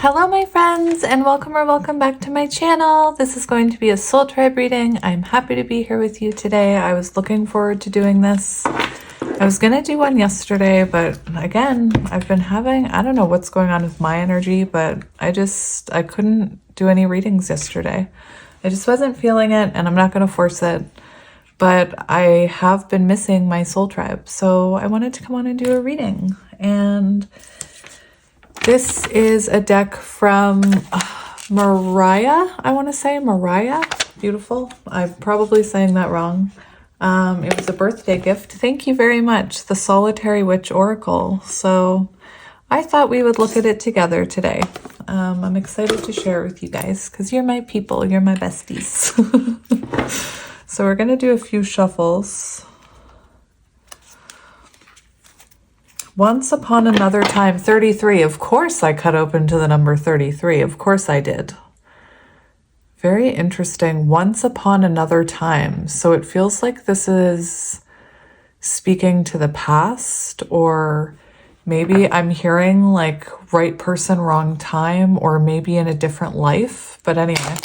Hello my friends, and welcome or welcome back to my channel. This is going to be a soul tribe reading. I'm happy to be here with you today. I was looking forward to doing this. I was gonna do one yesterday, but again, I've been having, I don't know what's going on with my energy, but I couldn't do any readings yesterday. I just wasn't feeling it, and I'm not gonna force it, but I have been missing my soul tribe. So I wanted to come on and do a reading. And this is a deck from Mariah, I want to say. Mariah. Beautiful. I'm probably saying that wrong. It was a birthday gift. Thank you very much. The Solitary Witch Oracle. So I thought we would look at it together today. I'm excited to share it with you guys because you're my people. You're my besties. So we're going to do a few shuffles. Once upon another time, 33. Of course I cut open to the number 33. Of course I did. Very interesting. Once upon another time. So it feels like this is speaking to the past, or maybe I'm hearing like right person, wrong time, or maybe in a different life. But anyway.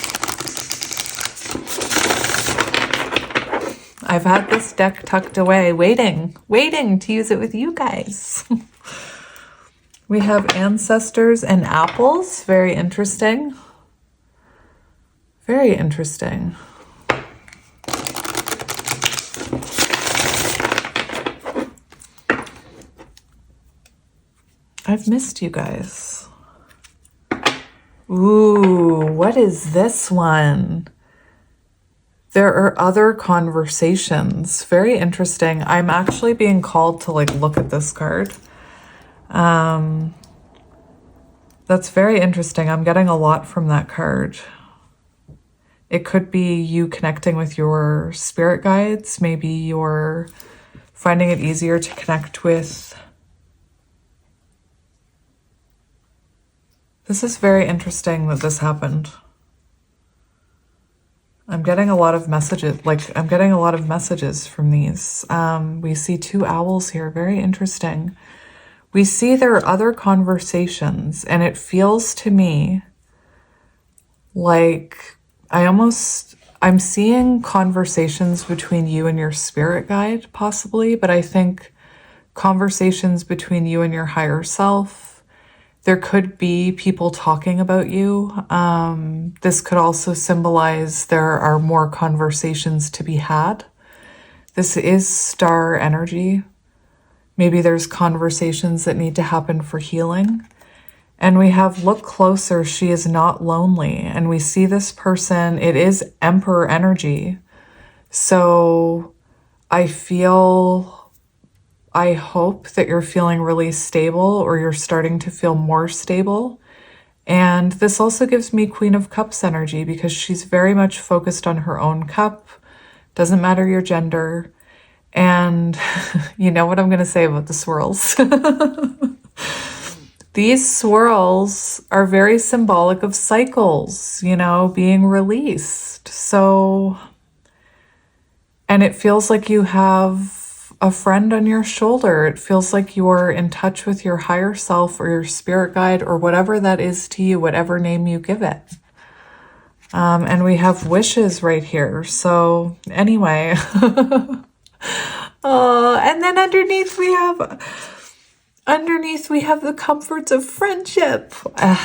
I've had this deck tucked away, waiting to use it with you guys. We have ancestors and apples. Very interesting. Very interesting. I've missed you guys. Ooh, what is this one? There are other conversations. Very interesting. I'm actually being called to like look at this card. That's very interesting. I'm getting a lot from that card. It could be you connecting with your spirit guides. Maybe you're finding it easier to connect with. This is very interesting that this happened. I'm getting a lot of messages, from these. We see two owls here, very interesting. We see there are other conversations, and it feels to me like I'm seeing conversations between you and your spirit guide, possibly, but I think conversations between you and your higher self. There could be people talking about you. This could also symbolize there are more conversations to be had. This is star energy. Maybe there's conversations that need to happen for healing. And we have look closer, she is not lonely. And we see this person, it is Emperor energy. So I hope that you're feeling really stable, or you're starting to feel more stable. And this also gives me Queen of Cups energy, because she's very much focused on her own cup. Doesn't matter your gender. And you know what I'm going to say about the swirls. These swirls are very symbolic of cycles, being released. So, and it feels like you have a friend on your shoulder. It feels like you're in touch with your higher self or your spirit guide, or whatever that is to you, whatever name you give it. And we have wishes right here. So anyway, oh, and then underneath we have the comforts of friendship.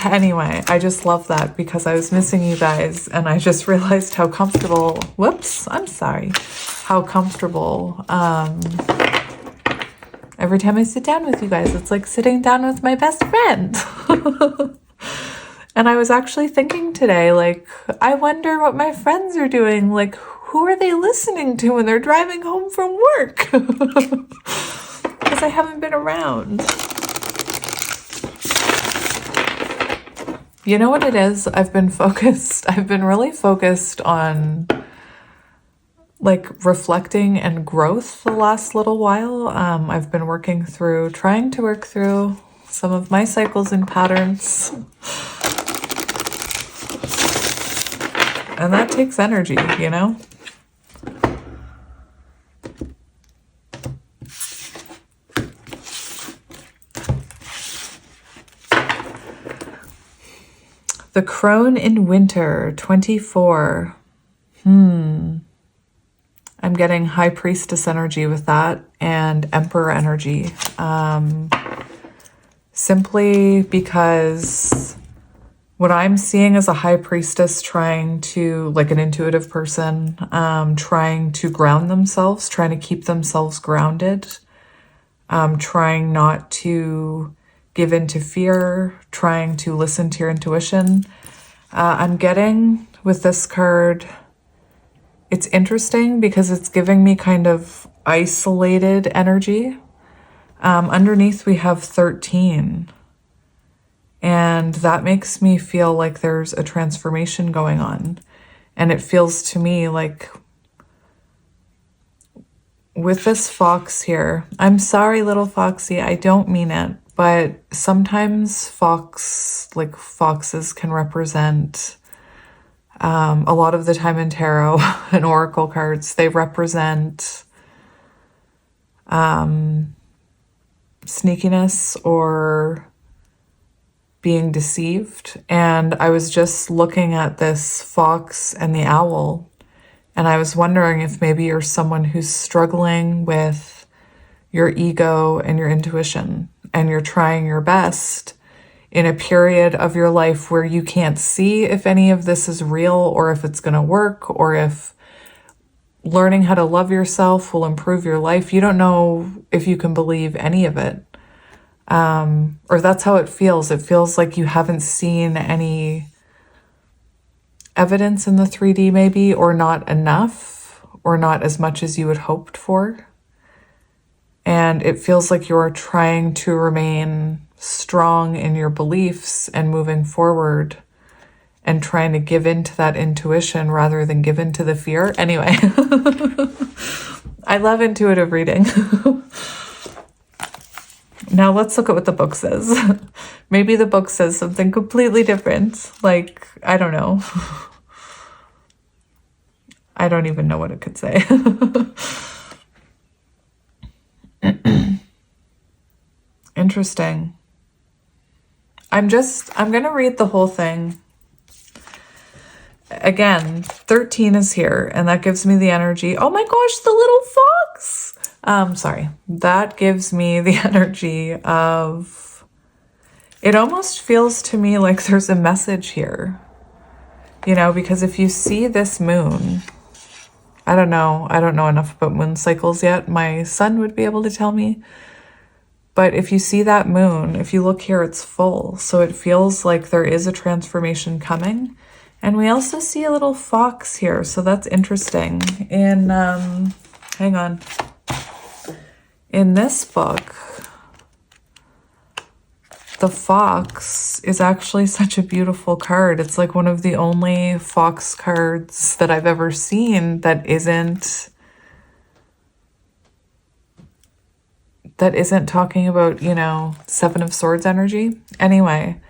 Anyway, I just love that because I was missing you guys, and I just realized how comfortable, how comfortable, every time I sit down with you guys, it's like sitting down with my best friend. And I was actually thinking today, like, I wonder what my friends are doing. Like, who are they listening to when they're driving home from work? Because I haven't been around. You know what it is? I've been really focused on like reflecting and growth the last little while. I've been trying to work through some of my cycles and patterns. And that takes energy, The crone in winter, 24. I'm getting high priestess energy with that and emperor energy. Simply because what I'm seeing is a high priestess trying to, like an intuitive person, trying to ground themselves, trying to keep themselves grounded, trying not to give in to fear, trying to listen to your intuition. I'm getting with this card, it's interesting because it's giving me kind of isolated energy. Underneath we have 13. And that makes me feel like there's a transformation going on. And it feels to me like with this fox here, I'm sorry, little foxy, I don't mean it, but sometimes foxes can represent, a lot of the time in tarot and oracle cards, they represent sneakiness or being deceived. And I was just looking at this fox and the owl, and I was wondering if maybe you're someone who's struggling with your ego and your intuition, and you're trying your best in a period of your life where you can't see if any of this is real or if it's going to work or if learning how to love yourself will improve your life. You don't know if you can believe any of it. Or that's how it feels. It feels like you haven't seen any evidence in the 3D maybe, or not enough, or not as much as you had hoped for. And it feels like you're trying to remain strong in your beliefs and moving forward and trying to give into that intuition rather than give into the fear. Anyway, I love intuitive reading. Now let's look at what the book says. Maybe the book says something completely different. Like, I don't know. I don't even know what it could say. Interesting. I'm going to read the whole thing. Again, 13 is here, and that gives me the energy. Oh my gosh, the little fox. Sorry. That gives me the energy of, it almost feels to me like there's a message here, you know, because if you see this moon, I don't know enough about moon cycles yet. My son would be able to tell me. But if you see that moon, if you look here, it's full. So it feels like there is a transformation coming. And we also see a little fox here. So that's interesting. In, hang on. In this book, the fox is actually such a beautiful card. It's like one of the only fox cards that I've ever seen that isn't talking about, you know, Seven of Swords energy. Anyway,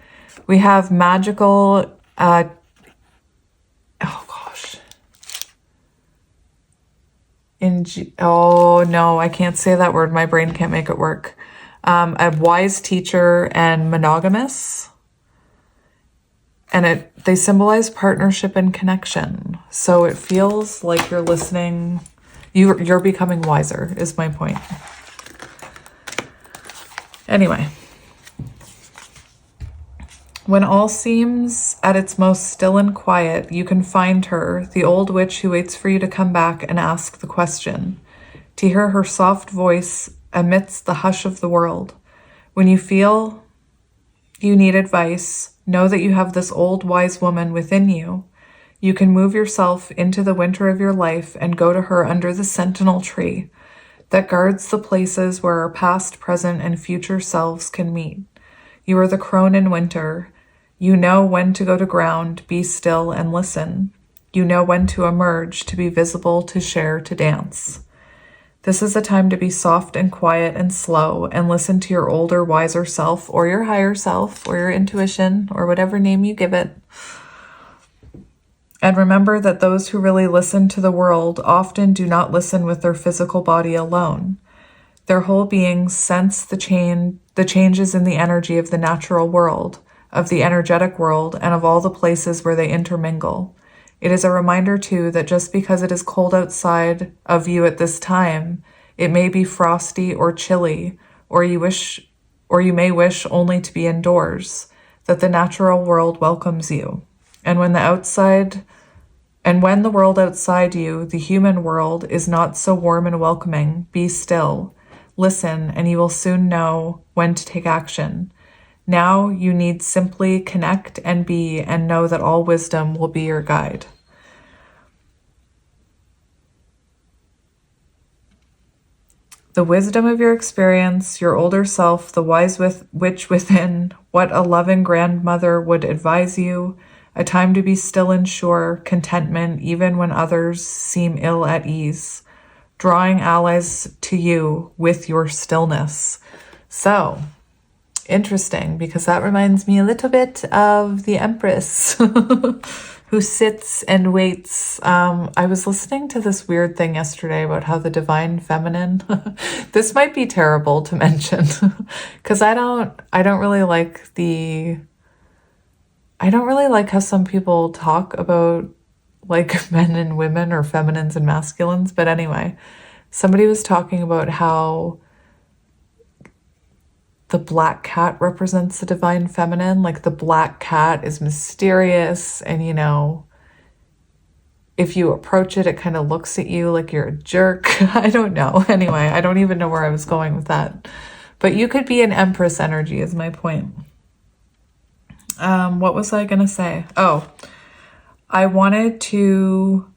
we have magical, oh gosh. Oh no, I can't say that word. My brain can't make it work. A wise teacher and monogamous. And they symbolize partnership and connection. So it feels like you're listening. You're becoming wiser is my point. Anyway, when all seems at its most still and quiet, you can find her, the old witch who waits for you to come back and ask the question, to hear her soft voice amidst the hush of the world. When you feel you need advice, know that you have this old wise woman within you. You can move yourself into the winter of your life and go to her under the sentinel tree that guards the places where our past, present, and future selves can meet. You are the crone in winter. You know when to go to ground, be still, and listen. You know when to emerge, to be visible, to share, to dance. This is a time to be soft and quiet and slow and listen to your older, wiser self, or your higher self, or your intuition, or whatever name you give it. And remember that those who really listen to the world often do not listen with their physical body alone. Their whole beings sense the changes in the energy of the natural world, of the energetic world and of all the places where they intermingle. It is a reminder, too, that just because it is cold outside of you at this time, it may be frosty or chilly, or you may wish only to be indoors, that the natural world welcomes you. And when the world outside you, the human world, is not so warm and welcoming, be still. Listen, and you will soon know when to take action. Now you need simply connect and be, and know that all wisdom will be your guide. The wisdom of your experience, your older self, the wise witch within, what a loving grandmother would advise you, a time to be still and sure, contentment even when others seem ill at ease, drawing allies to you with your stillness. So, interesting, because that reminds me a little bit of the Empress who sits and waits. I was listening to this weird thing yesterday about how the divine feminine, this might be terrible to mention because I don't really like how some people talk about like men and women or feminines and masculines. But anyway, somebody was talking about how the black cat represents the divine feminine. Like the black cat is mysterious and, you know, if you approach it, it kind of looks at you like you're a jerk. I don't know. Anyway, I don't even know where I was going with that. But you could be an Empress energy is my point. What was I going to say? Oh, I wanted to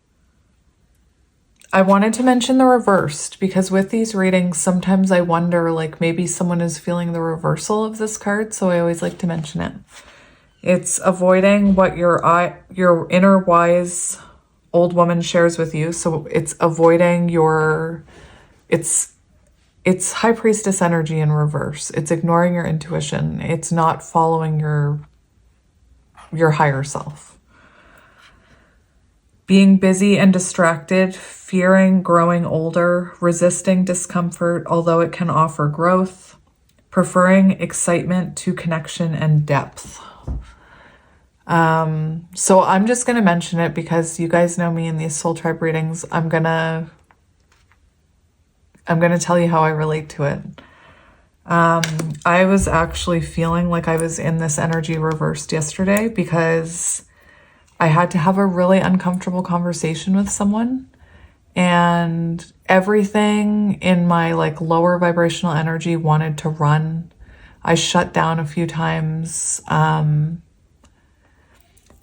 mention the reversed, because with these readings, sometimes I wonder, like, maybe someone is feeling the reversal of this card, so I always like to mention it. It's avoiding what your inner wise old woman shares with you. So it's avoiding it's High Priestess energy in reverse. It's ignoring your intuition. It's not following your higher self. Being busy and distracted, fearing growing older, resisting discomfort, although it can offer growth, preferring excitement to connection and depth. So I'm just going to mention it because you guys know me in these soul tribe readings. I'm going to tell you how I relate to it. I was actually feeling like I was in this energy reversed yesterday because I had to have a really uncomfortable conversation with someone, and everything in my like lower vibrational energy wanted to run. I shut down a few times.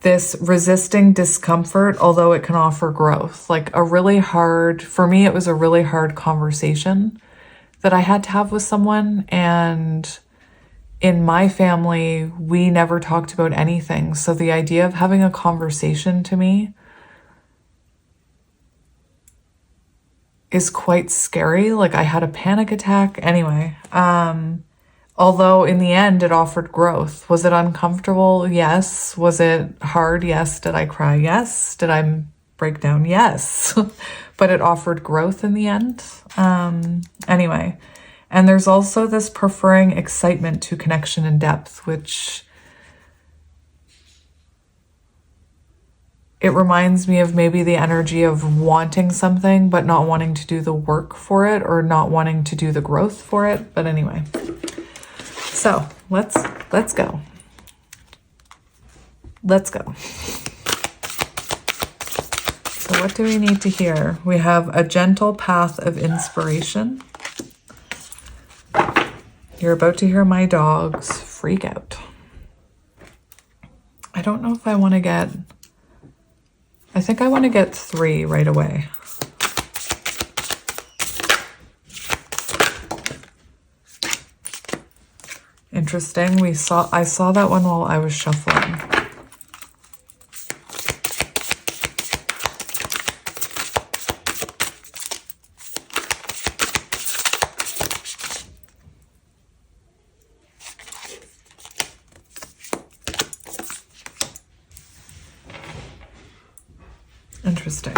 This resisting discomfort, although it can offer growth, like for me, it was a really hard conversation that I had to have with someone. And in my family, we never talked about anything. So the idea of having a conversation to me is quite scary. Like I had a panic attack. Anyway, although in the end it offered growth. Was it uncomfortable? Yes. Was it hard? Yes. Did I cry? Yes. Did I break down? Yes. But it offered growth in the end. Anyway. And there's also this preferring excitement to connection and depth, which it reminds me of maybe the energy of wanting something, but not wanting to do the work for it or not wanting to do the growth for it. But anyway, so let's go. Let's go. So what do we need to hear? We have a gentle path of inspiration. You're about to hear my dogs freak out. I don't know if I want to get... I think I want to get 3 right away. Interesting. I saw that one while I was shuffling. Interesting.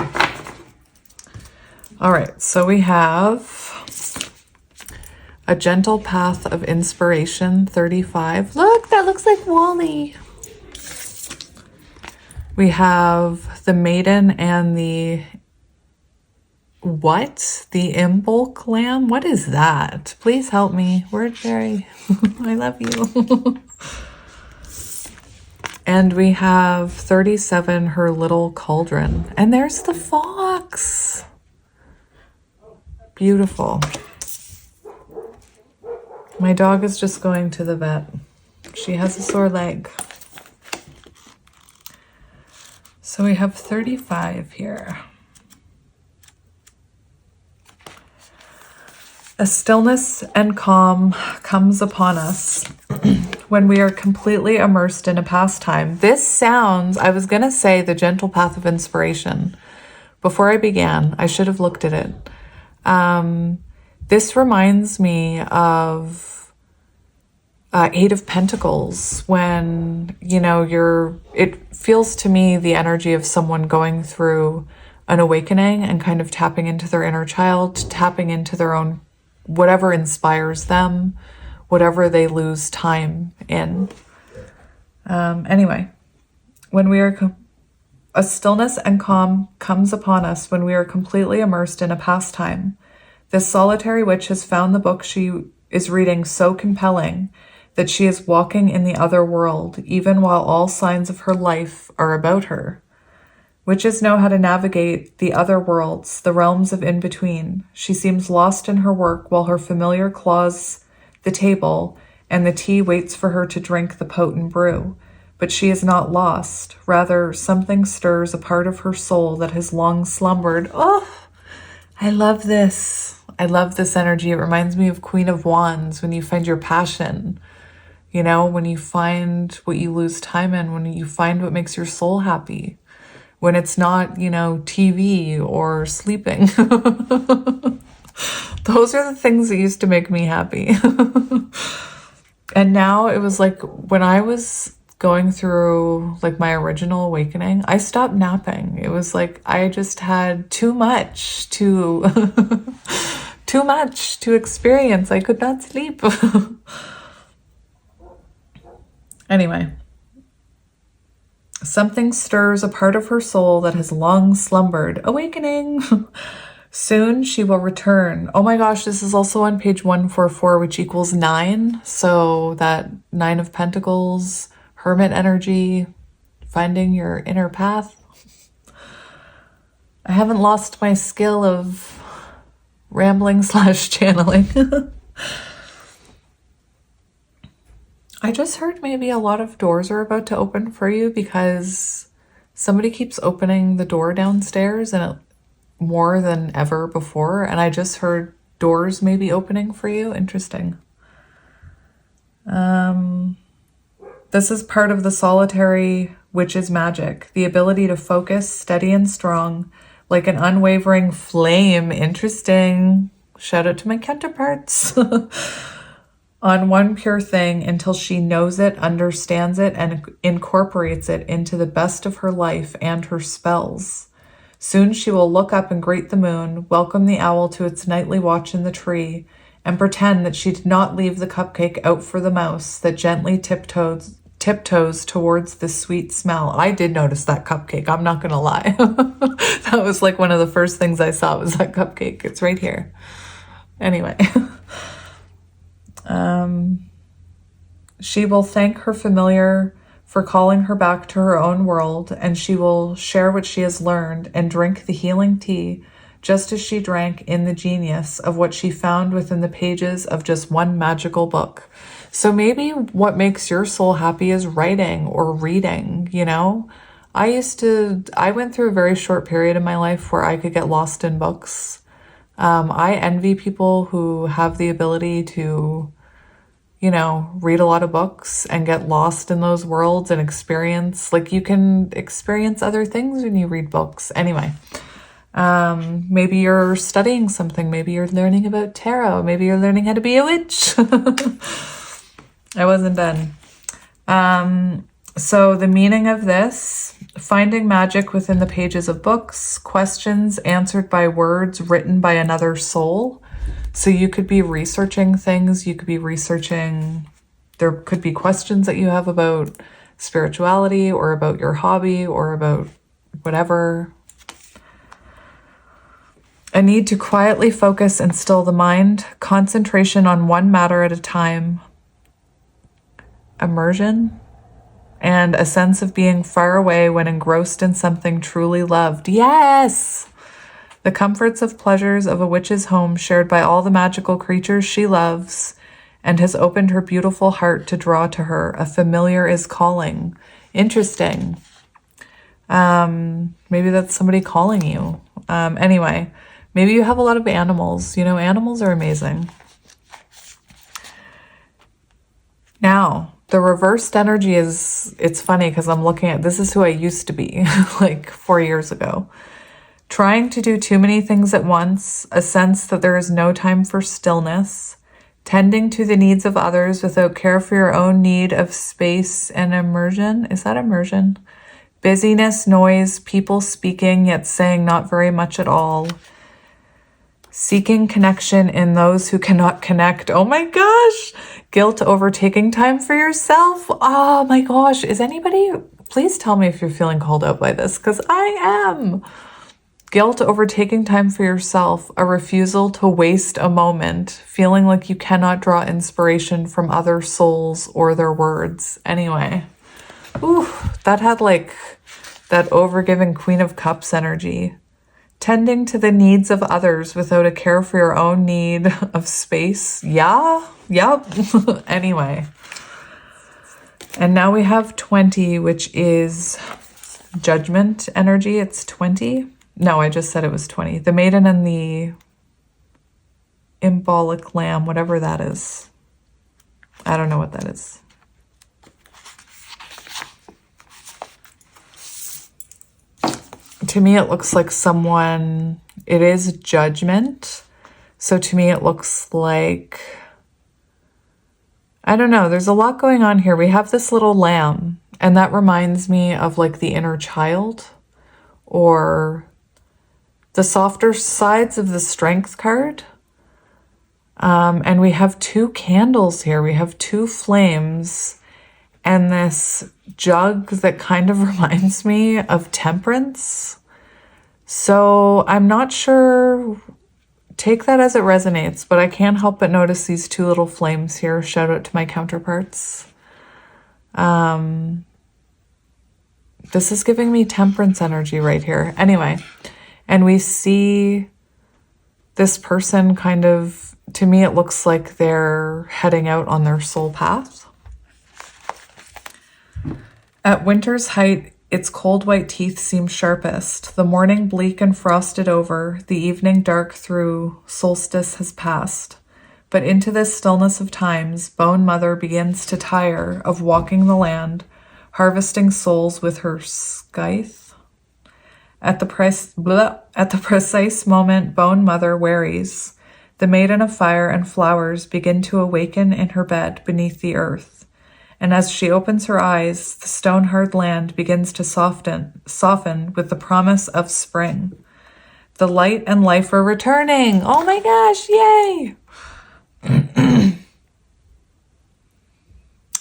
All right, so we have a gentle path of inspiration, 35. Look, that it looks like Wally. We have the Maiden and the what? The Imbolc lamb? What is that? Please help me. Word fairy. I love you. And we have 37, her little cauldron. And there's the fox. Beautiful. My dog is just going to the vet. She has a sore leg. So we have 35 here. A stillness and calm comes upon us when we are completely immersed in a pastime. This sounds, I was going to say the gentle path of inspiration. Before I began, I should have looked at it. This reminds me of Eight of Pentacles when, you know, it feels to me the energy of someone going through an awakening and kind of tapping into their inner child, tapping into their own, whatever inspires them, whatever they lose time in. Anyway, when we are, a stillness and calm comes upon us when we are completely immersed in a pastime. This solitary witch has found the book she is reading so compelling that she is walking in the other world, even while all signs of her life are about her. Witches know how to navigate the other worlds, the realms of in-between. She seems lost in her work while her familiar claws the table and the tea waits for her to drink the potent brew. But she is not lost. Rather, something stirs a part of her soul that has long slumbered. Oh, I love this. I love this energy. It reminds me of Queen of Wands, when you find your passion. You know, when you find what you lose time in, when you find what makes your soul happy. When it's not, you know, TV or sleeping. Those are the things that used to make me happy. And now it was like when I was going through like my original awakening, I stopped napping. It was like I just had too much to too much to experience. I could not sleep. Anyway. Something stirs a part of her soul that has long slumbered. Awakening. Soon she will return. Oh my gosh, this is also on page 144, which equals 9. So that 9 of Pentacles, Hermit energy, finding your inner path. I haven't lost my skill of rambling / channeling. I just heard maybe a lot of doors are about to open for you because somebody keeps opening the door downstairs and more than ever before. And I just heard doors maybe opening for you. Interesting. This is part of the solitary witch's magic. The ability to focus steady and strong like an unwavering flame. Interesting. Shout out to my counterparts. On one pure thing until she knows it, understands it, and incorporates it into the best of her life and her spells. Soon she will look up and greet the moon, welcome the owl to its nightly watch in the tree, and pretend that she did not leave the cupcake out for the mouse that gently tiptoes towards the sweet smell. I did notice that cupcake, I'm not gonna lie. That was like one of the first things I saw was that cupcake. It's right here. Anyway. She will thank her familiar for calling her back to her own world, and she will share what she has learned and drink the healing tea just as she drank in the genius of what she found within the pages of just one magical book. So maybe what makes your soul happy is writing or reading, you know? I went through a very short period in my life where I could get lost in books. I envy people who have the ability to, you know, read a lot of books and get lost in those worlds and experience, like you can experience other things when you read books. Anyway, maybe you're studying something. Maybe you're learning about tarot. Maybe you're learning how to be a witch. I wasn't done. So the meaning of this, finding magic within the pages of books, questions answered by words written by another soul. So you could be researching things. You could be researching, There could be questions that you have about spirituality or about your hobby or about whatever. A need to quietly focus and still the mind. Concentration on one matter at a time. Immersion. And a sense of being far away when engrossed in something truly loved. Yes! The comforts of pleasures of a witch's home shared by all the magical creatures she loves and has opened her beautiful heart to draw to her. A familiar is calling. Interesting. Maybe that's somebody calling you. Anyway, maybe you have a lot of animals. You know, animals are amazing. Now, the reversed energy is, it's funny because I'm looking at, this is who I used to be like 4 years ago. Trying to do too many things at once, a sense that there is no time for stillness, tending to the needs of others without care for your own need of space and immersion. Is that immersion? Busyness, noise, people speaking yet saying not very much at all. Seeking connection in those who cannot connect. Oh my gosh. Guilt over taking time for yourself. Oh my gosh. Is anybody, please tell me if you're feeling called out by this, because I am. Guilt over taking time for yourself, a refusal to waste a moment, feeling like you cannot draw inspiration from other souls or their words. Anyway, ooh, that had like that overgiving Queen of Cups energy. Tending to the needs of others without a care for your own need of space. Yeah, yep. Anyway. And now we have 20, which is judgment energy. It's 20. No, I just said it was 20. The maiden and the symbolic lamb, whatever that is. I don't know what that is. To me, it looks like someone, it is judgment. So to me, it looks like, I don't know, there's a lot going on here. We have this little lamb, and that reminds me of like the inner child or the softer sides of the Strength card. And we have 2 candles here. We have 2 flames and this jug that kind of reminds me of Temperance. So I'm not sure, take that as it resonates, but I can't help but notice these 2 little flames here. Shout out to my counterparts. This is giving me Temperance energy right here. Anyway, and we see this person kind of, to me, it looks like they're heading out on their soul path. At winter's height, its cold white teeth seem sharpest. The morning bleak and frosted over, the evening dark through, solstice has passed. But into this stillness of times, Bone Mother begins to tire of walking the land, harvesting souls with her scythe. At the precise moment Bone Mother wearies, the Maiden of Fire and Flowers begin to awaken in her bed beneath the earth. And as she opens her eyes, the stone-hard land begins to soften with the promise of spring. The light and life are returning. Oh my gosh, yay!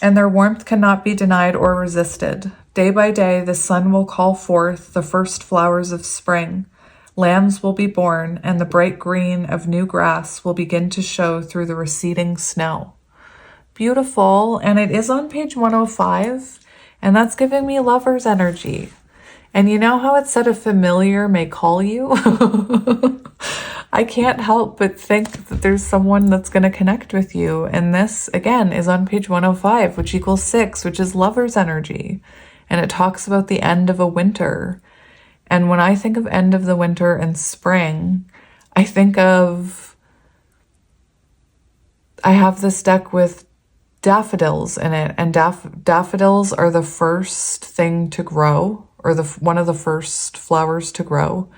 And their warmth cannot be denied or resisted. Day by day, the sun will call forth the first flowers of spring. Lambs will be born, and the bright green of new grass will begin to show through the receding snow. Beautiful. And it is on page 105, and that's giving me Lover's energy. And you know how it said a familiar may call you? I can't help but think that there's someone that's going to connect with you. And this, again, is on page 105, which equals 6, which is Lover's energy. And it talks about the end of a winter. And when I think of end of the winter and spring, I think of, I have this deck with daffodils in it, and daffodils are the first thing to grow, or one of the first flowers to grow,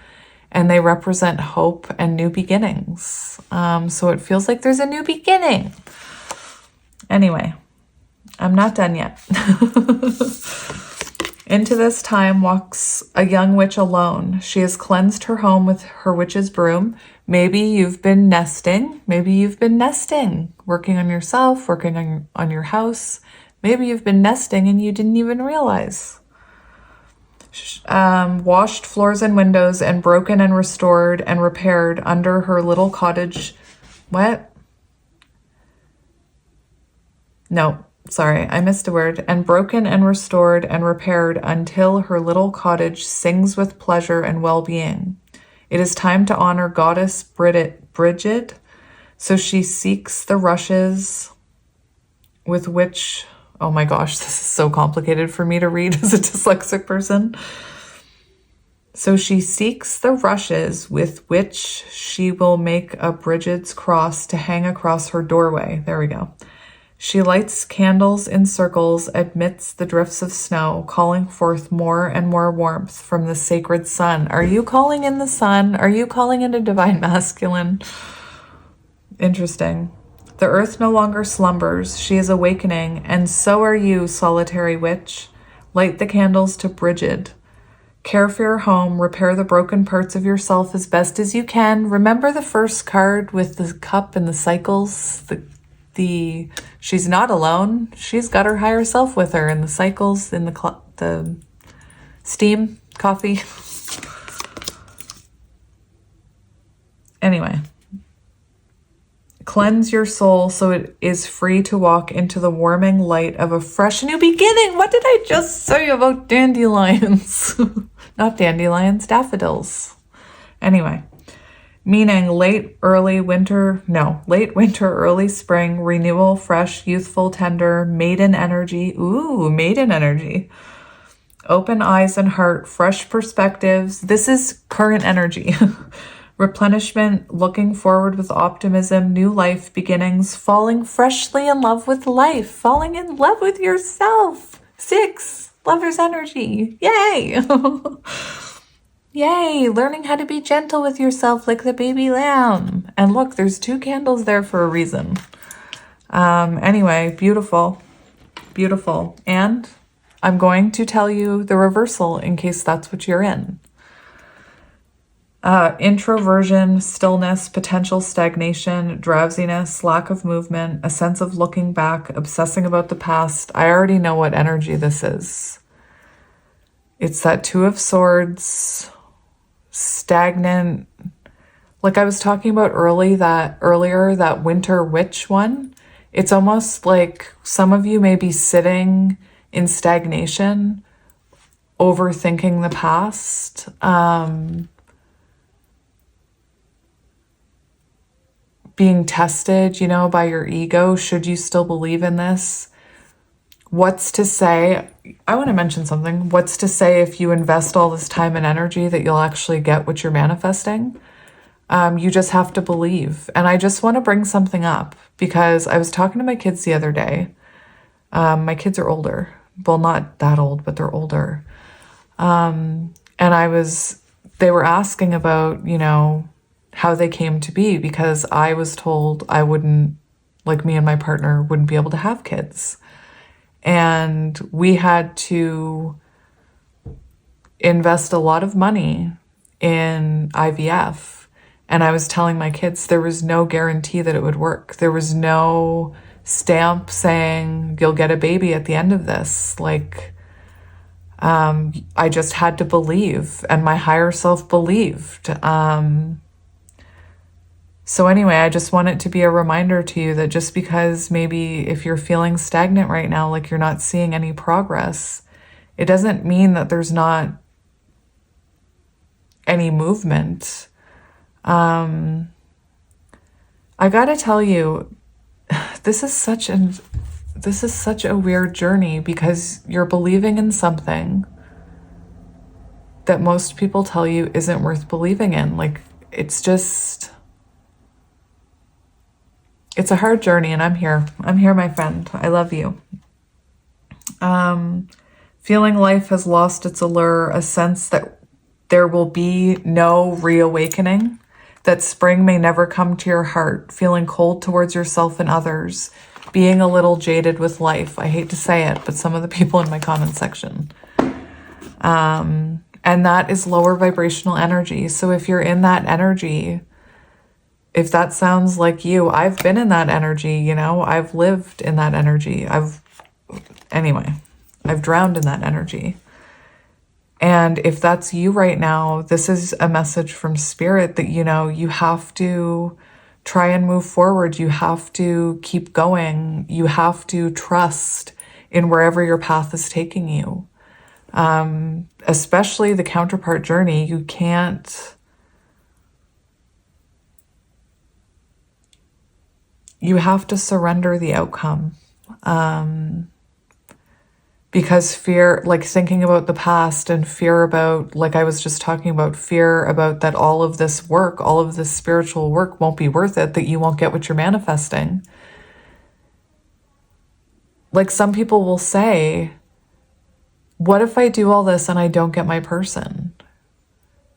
and they represent hope and new beginnings. So it feels like there's a new beginning. Anyway, I'm not done yet. Into this time walks a young witch alone. She has cleansed her home with her witch's broom. Maybe you've been nesting. Maybe you've been nesting, working on yourself, working on your house. Maybe you've been nesting and you didn't even realize. Washed floors and windows and broken and restored and repaired under her little cottage. What? No. Sorry, I missed a word. And broken and restored and repaired until her little cottage sings with pleasure and well-being. It is time to honor goddess Bridget, so she seeks the rushes with which... Oh my gosh, this is so complicated for me to read as a dyslexic person. So she seeks the rushes with which she will make a Bridget's cross to hang across her doorway. There we go. She lights candles in circles amidst the drifts of snow, calling forth more and more warmth from the sacred sun. Are you calling in the sun? Are you calling in a divine masculine? Interesting. The earth no longer slumbers. She is awakening, and so are you, solitary witch. Light the candles to Bridget. Care for your home. Repair the broken parts of yourself as best as you can. Remember the first card with the cup and the cycles? She's not alone. She's got her higher self with her, and the cycles in the steam coffee. Anyway, cleanse your soul so it is free to walk into the warming light of a fresh new beginning. What did I just say about dandelions? Not dandelions, daffodils. Anyway. Meaning late winter, early spring, renewal, fresh, youthful, tender, maiden energy. Ooh, maiden energy. Open eyes and heart, fresh perspectives. This is current energy. Replenishment, looking forward with optimism, new life beginnings, falling freshly in love with life, falling in love with yourself. 6, lover's energy. Yay! Yay, learning how to be gentle with yourself like the baby lamb. And look, there's 2 candles there for a reason. Anyway, beautiful, beautiful. And I'm going to tell you the reversal in case that's what you're in. Introversion, stillness, potential stagnation, drowsiness, lack of movement, a sense of looking back, obsessing about the past. I already know what energy this is. It's that 2 of Swords, stagnant, like I was talking about earlier, that winter witch one. It's almost like some of you may be sitting in stagnation, overthinking the past, being tested, by your ego. Should you still believe in this? What's to say, I want to mention something. What's to say if you invest all this time and energy that you'll actually get what you're manifesting? You just have to believe. And I just want to bring something up because I was talking to my kids the other day. My kids are older. Well, not that old, but they're older. And they were asking about, how they came to be, because I was told I wouldn't, like me and my partner wouldn't be able to have kids. And we had to invest a lot of money in IVF. And I was telling my kids there was no guarantee that it would work. There was no stamp saying you'll get a baby at the end of this. I just had to believe, and my higher self believed. So anyway, I just want it to be a reminder to you that just because maybe if you're feeling stagnant right now, like you're not seeing any progress, it doesn't mean that there's not any movement. I gotta tell you, this is such a weird journey because you're believing in something that most people tell you isn't worth believing in. It's a hard journey, and I'm here. I'm here, my friend. I love you. Feeling life has lost its allure, a sense that there will be no reawakening, that spring may never come to your heart, feeling cold towards yourself and others, being a little jaded with life. I hate to say it, but some of the people in my comment section. And that is lower vibrational energy. So if you're in that energy, if that sounds like you, I've been in that energy, you know, I've lived in that energy. Anyway, I've drowned in that energy. And if that's you right now, this is a message from spirit that, you know, you have to try and move forward. You have to keep going. You have to trust in wherever your path is taking you. Especially the counterpart journey, you have to surrender the outcome. Because fear, like thinking about the past and fear about, like I was just talking about, fear about that all of this work, all of this spiritual work won't be worth it, that you won't get what you're manifesting. Like some people will say, what if I do all this and I don't get my person?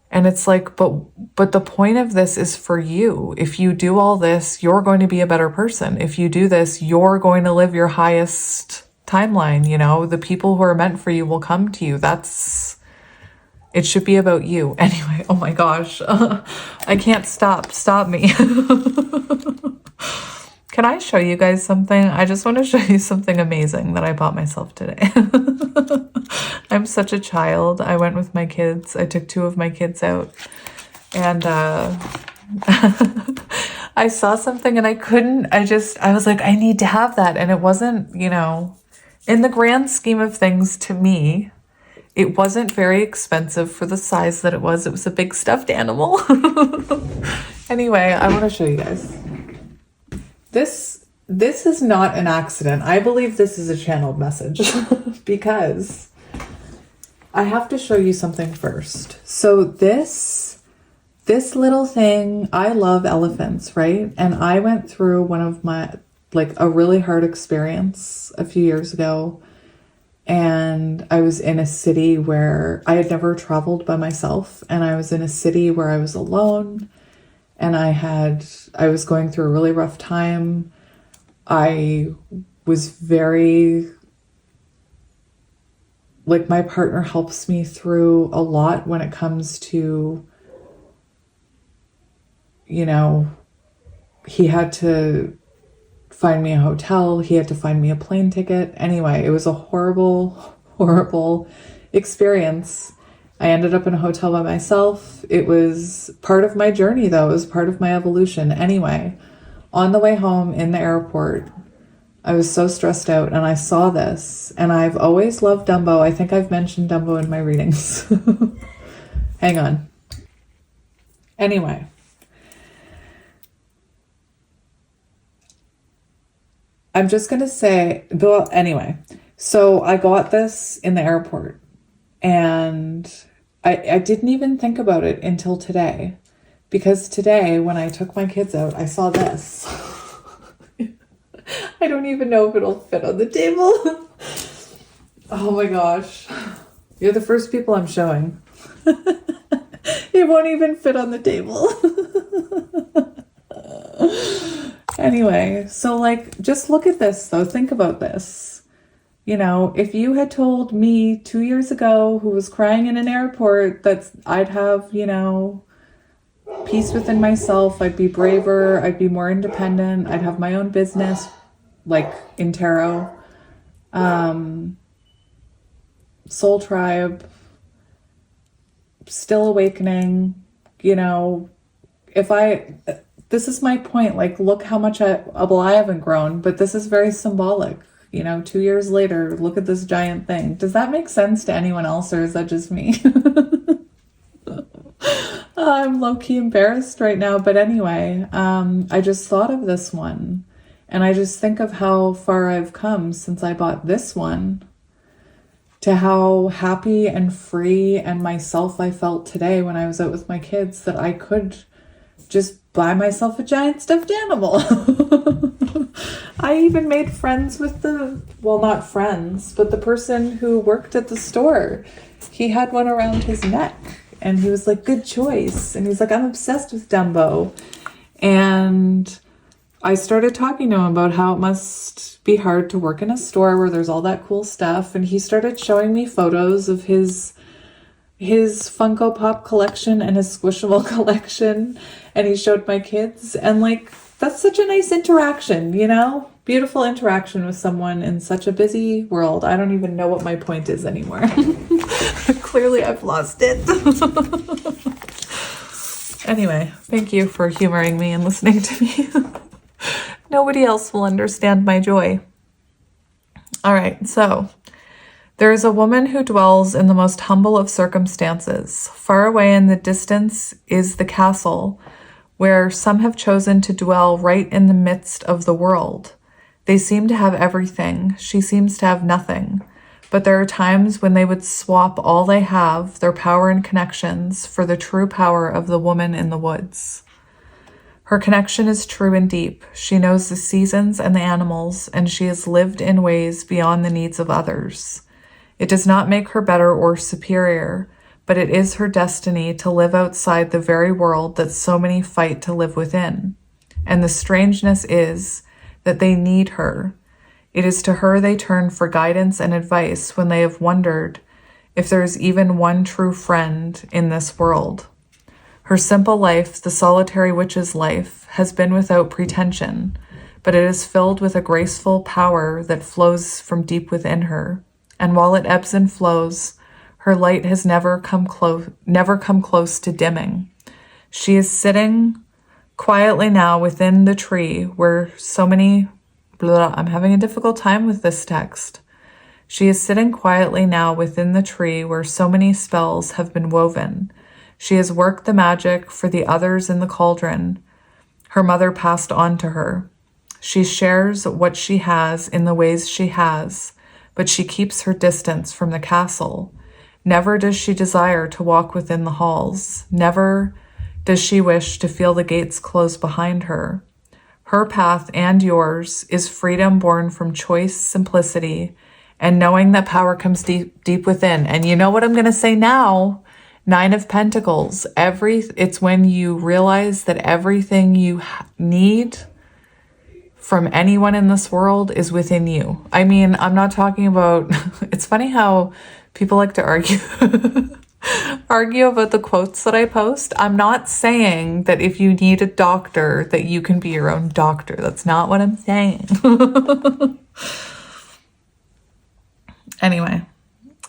And it's like, but the point of this is for you. If you do all this, you're going to be a better person. If you do this, you're going to live your highest timeline. You know, the people who are meant for you will come to you. It should be about you. Anyway, oh my gosh. I can't stop me. Can I show you guys something? I just want to show you something amazing that I bought myself today. I'm such a child. I went with my kids. I took 2 of my kids out and I saw something and I was like, I need to have that. And it wasn't, you know, in the grand scheme of things to me, it wasn't very expensive for the size that it was. It was a big stuffed animal. Anyway, I want to show you guys. This is not an accident. I believe this is a channeled message because I have to show you something first. So this little thing, I love elephants, right? And I went through one of my, like a really hard experience a few years ago. And I was in a city where I had never traveled by myself. And I was in a city where I was alone. And I was going through a really rough time. I was very, like my partner helps me through a lot when it comes to, you know, he had to find me a hotel. He had to find me a plane ticket. Anyway, it was a horrible, horrible experience. I ended up in a hotel by myself. It was part of my journey, though. It was part of my evolution. Anyway, on the way home in the airport, I was so stressed out and I saw this. And I've always loved Dumbo. I think I've mentioned Dumbo in my readings. Hang on. Anyway. I'm just going to say, well, anyway. So I got this in the airport. And I didn't even think about it until today. Because today, when I took my kids out, I saw this. I don't even know if it'll fit on the table. Oh my gosh. You're the first people I'm showing. It won't even fit on the table. Anyway, so like, just look at this though. Think about this. You know, if you had told me 2 years ago, who was crying in an airport, that I'd have, you know, peace within myself, I'd be braver, I'd be more independent, I'd have my own business, like in tarot, soul tribe, still awakening, you know, this is my point, like, look how much I haven't grown, but this is very symbolic. You know, 2 years later, look at this giant thing. Does that make sense to anyone else, or is that just me? I'm low-key embarrassed right now, but anyway, I just thought of this one, and I just think of how far I've come since I bought this one, to how happy and free and myself I felt today when I was out with my kids, that I could just buy myself a giant stuffed animal. I even made friends with not friends, but the person who worked at the store. He had one around his neck and he was like, good choice. And he's like, I'm obsessed with Dumbo. And I started talking to him about how it must be hard to work in a store where there's all that cool stuff. And he started showing me photos of his his Funko Pop collection and his Squishable collection, and he showed my kids, and like, that's such a nice interaction, you know? Beautiful interaction with someone in such a busy world. I don't even know what my point is anymore. Clearly I've lost it. Anyway, thank you for humoring me and listening to me. Nobody else will understand my joy. All right, so there is a woman who dwells in the most humble of circumstances. Far away in the distance is the castle, where some have chosen to dwell right in the midst of the world. They seem to have everything. She seems to have nothing. But there are times when they would swap all they have, their power and connections, for the true power of the woman in the woods. Her connection is true and deep. She knows the seasons and the animals, and she has lived in ways beyond the needs of others. It does not make her better or superior, but it is her destiny to live outside the very world that so many fight to live within. And the strangeness is that they need her. It is to her they turn for guidance and advice when they have wondered if there is even one true friend in this world. Her simple life, the solitary witch's life, has been without pretension, but it is filled with a graceful power that flows from deep within her. And while it ebbs and flows, her light has never come close to dimming. She is sitting quietly now within the tree where so many... I'm having a difficult time with this text. She is sitting quietly now within the tree where so many spells have been woven. She has worked the magic for the others in the cauldron her mother passed on to her. She shares what she has in the ways she has, but she keeps her distance from the castle. Never does she desire to walk within the halls. Never does she wish to feel the gates close behind her. Her path and yours is freedom born from choice, simplicity, and knowing that power comes deep within. And you know what I'm going to say now? 9 of Pentacles. It's when you realize that everything you need from anyone in this world is within you. I mean, I'm not talking about... It's funny how people like to argue about the quotes that I post. I'm not saying that if you need a doctor that you can be your own doctor. That's not what I'm saying. Anyway,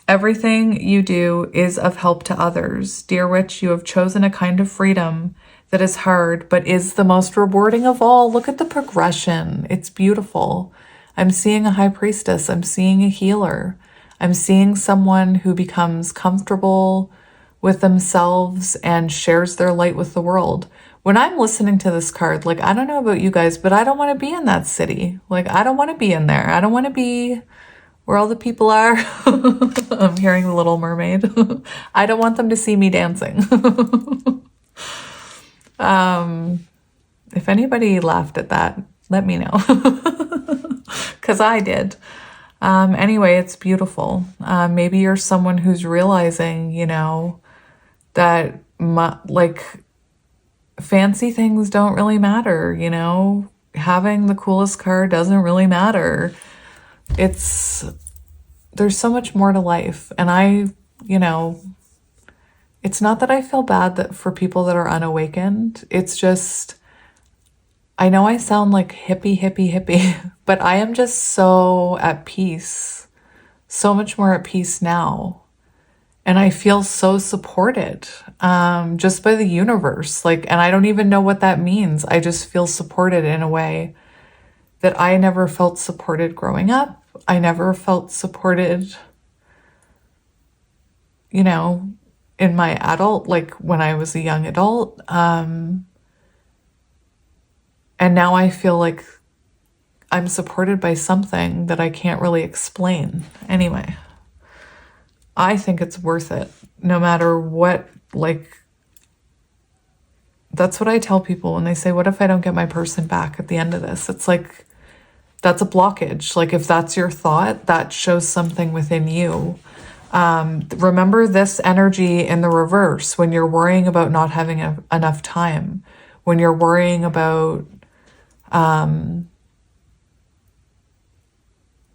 everything you do is of help to others. Dear witch, you have chosen a kind of freedom that is hard, but is the most rewarding of all. Look at the progression. It's beautiful. I'm seeing a high priestess. I'm seeing a healer. I'm seeing someone who becomes comfortable with themselves and shares their light with the world. When I'm listening to this card, like, I don't know about you guys, but I don't want to be in that city. Like, I don't want to be in there. I don't want to be where all the people are. I'm hearing The Little Mermaid. I don't want them to see me dancing. If anybody laughed at that, let me know. Because I did. Anyway, it's beautiful. Maybe you're someone who's realizing, you know, that like fancy things don't really matter, you know, having the coolest car doesn't really matter. There's so much more to life. And you know, it's not that I feel bad that for people that are unawakened. It's just, I know I sound like hippie, but I am just so at peace, so much more at peace now. And I feel so supported, just by the universe. Like, and I don't even know what that means. I just feel supported in a way that I never felt supported growing up. I never felt supported, you know, in my adult, like when I was a young adult. And now I feel like I'm supported by something that I can't really explain. Anyway, I think it's worth it no matter what. Like, that's what I tell people when they say, what if I don't get my person back at the end of this? It's like, that's a blockage. Like, if that's your thought, that shows something within you. Remember this energy in the reverse when you're worrying about not having enough time, when you're worrying about,